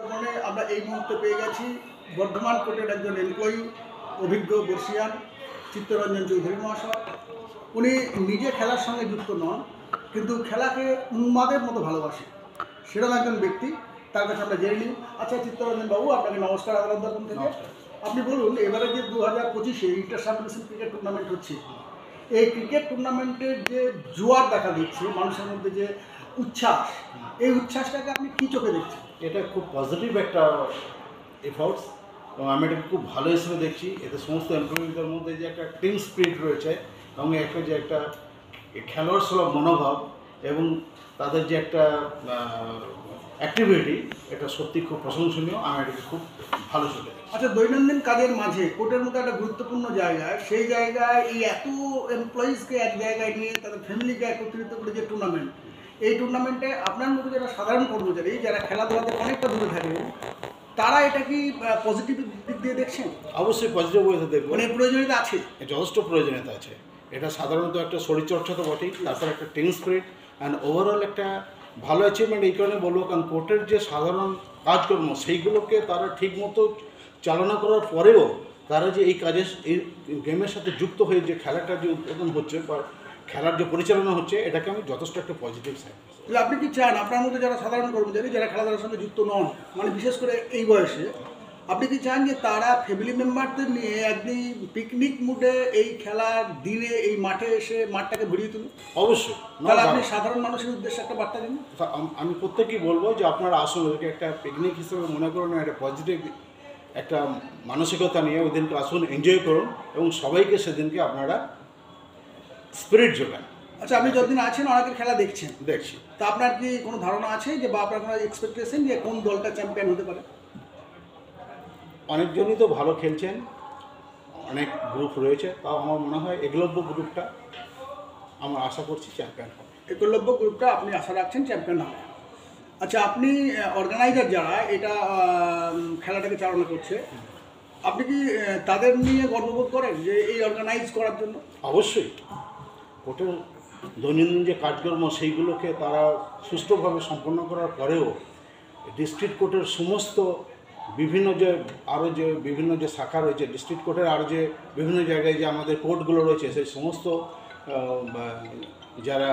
মানে আমরা এই মুহূর্তে পেয়ে গেছি বর্ধমান কোর্টের একজন এমপ্লয়ি, অভিজ্ঞ বর্ষিয়ান চিত্তরঞ্জন চৌধুরী মহাশয়। উনি নিজে খেলার সঙ্গে যুক্ত নন, কিন্তু খেলাকে উন্মাদের মতো ভালোবাসে, সেরকম একজন ব্যক্তি। তার কাছে আমরা জেনে নিই। আচ্ছা চিত্তরঞ্জন বাবু, আপনাকে নমস্কার আদালত দর্পণ থেকে। আপনি বলুন, এবারে যে 2025-এ inter sub division cricket tournament হচ্ছে, এই ক্রিকেট টুর্নামেন্টের যে জোয়ার দেখা দিচ্ছে, মানুষের মধ্যে যে উচ্ছ্বাস, এই উচ্ছ্বাসটাকে আপনি কী চোখে দেখছেন? এটা খুব পজিটিভ একটা এফোর্টস এবং আমি এটাকে খুব ভালো হিসেবে দেখছি। এতে সমস্ত এমপ্লয়িদের মধ্যে যে একটা টিম স্পিরিট রয়েছে এবং একটা যে একটা খেলোয়াড় সুলভ মনোভাব এবং তাদের যে একটা অ্যাক্টিভিটি, এটা সত্যি খুব প্রশংসনীয়। আমি এটাকে খুব ভালো চলে। আচ্ছা, দৈনন্দিন কাজের মাঝে কোর্টের মতো একটা গুরুত্বপূর্ণ জায়গায়, সেই জায়গায় এই এত এমপ্লয়িজকে এক জায়গায় নিয়ে তাদের ফ্যামিলিকে একত্রিত করে যে টুর্নামেন্ট, এই টুর্নামেন্টে আপনার মতো যারা সাধারণ কর্মচারী, যারা খেলাধুলাতে অনেকটা দূরে থাকে, তারা এটা কি পজিটিভ দিক দিয়ে দেখছেন? অবশ্যই পজিটিভ ওয়েতে দেখবো। মানে প্রয়োজনীয়তা আছে, যথেষ্ট প্রয়োজনীয়তা আছে। এটা সাধারণত একটা শরীরচর্চা তো বটেই, তারপর একটা টিম স্পিরিট অ্যান্ড ওভারঅল একটা ভালো অ্যাচিভমেন্ট। এই কারণে বলবো কারণ কোর্টের যে সাধারণ কাজকর্ম সেইগুলোকে তারা ঠিকমতো চালনা করার পরেও তারা যে এই কাজের এই গেমের সাথে যুক্ত হয়ে যে খেলাটা যে উদ্বোধন হচ্ছে বা খেলার যে পরিচালনা হচ্ছে, এটাকে আমি যথেষ্ট একটা পজিটিভ সাইড। তাহলে আপনি কি চান আপনার মধ্যে যারা সাধারণ কর্মচারী, যারা খেলাধুলার সঙ্গে যুক্ত নন, মানে বিশেষ করে এই বয়সে, আপনি কি চান যে তারা ফ্যামিলি মেম্বারদের নিয়ে একদিন পিকনিক মুডে এই খেলার দিনে এই মাঠে এসে মাঠটাকে ভরিয়ে তুলুন? অবশ্যই। তাহলে আপনি সাধারণ মানুষের উদ্দেশ্যে একটা বার্তা দিন। আমি প্রত্যেকেই বলবো যে আপনারা আসুন, ওদেরকে একটা পিকনিক হিসেবে মনে করুন, একটা পজিটিভ একটা মানসিকতা নিয়ে ওই দিনকে আসুন, এনজয় করুন এবং সবাইকে সেদিনকে আপনারা স্পিরিট যোগান। আচ্ছা, আপনি যতদিন আছেন অনেকের খেলা দেখছেন, দেখছি। তা আপনার কি কোনো ধারণা আছে যে বা আপনার কোনো এক্সপেকটেশন যে কোন দলটা চ্যাম্পিয়ন হতে পারে? অনেকজনই তো ভালো খেলছেন, অনেক গ্রুপ রয়েছে, তাও আমার মনে হয় একলব্য গ্রুপটা আমরা আশা করছি চ্যাম্পিয়ন হবে। একলব্য গ্রুপটা আপনি আশা রাখছেন চ্যাম্পিয়ন হবে। আচ্ছা, আপনি অর্গানাইজার যারা এটা খেলাটাকে চালনা করছে, আপনি কি তাদের নিয়ে গর্ববোধ করেন যে এই অর্গানাইজ করার জন্য? অবশ্যই। কোর্টের দৈনন্দিন যে কাজকর্ম সেইগুলোকে তারা সুষ্ঠুভাবে সম্পন্ন করার পরেও ডিস্ট্রিক্ট কোর্টের সমস্ত বিভিন্ন যে বিভিন্ন যে শাখা রয়েছে, ডিস্ট্রিক্ট কোর্টের আরও যে বিভিন্ন জায়গায় যে আমাদের কোর্টগুলো রয়েছে, সেই সমস্ত যারা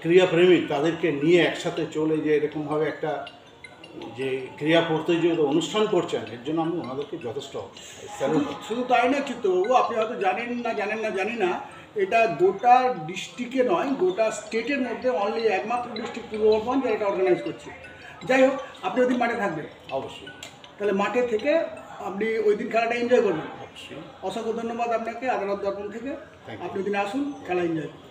ক্রীড়াপ্রেমিক তাদেরকে নিয়ে একসাথে চলে যে এরকমভাবে একটা যে ক্রীড়া প্রতিযোগিতা অনুষ্ঠান করছেন, এর জন্য আমি ওনাদেরকে যথেষ্ট স্যালুট। শুধু তাই না চিত্তবাবু, আপনি হয়তো জানি না, এটা গোটা ডিস্ট্রিক্টে নয়, গোটা স্টেটের মধ্যে অনলি একমাত্র ডিস্ট্রিক্ট পূর্ব বর্ধমান যারা এটা অর্গানাইজ করছে। যাই হোক, আপনি ওই দিন মাঠে থাকবেন? অবশ্যই। তাহলে মাঠে থেকে আপনি ওই দিন খেলাটা এনজয় করবেন। অবশ্যই। অসংখ্য ধন্যবাদ আপনাকে আদালত দর্পণ থেকে। আপনি ওই দিন আসুন, খেলা এনজয় করুন।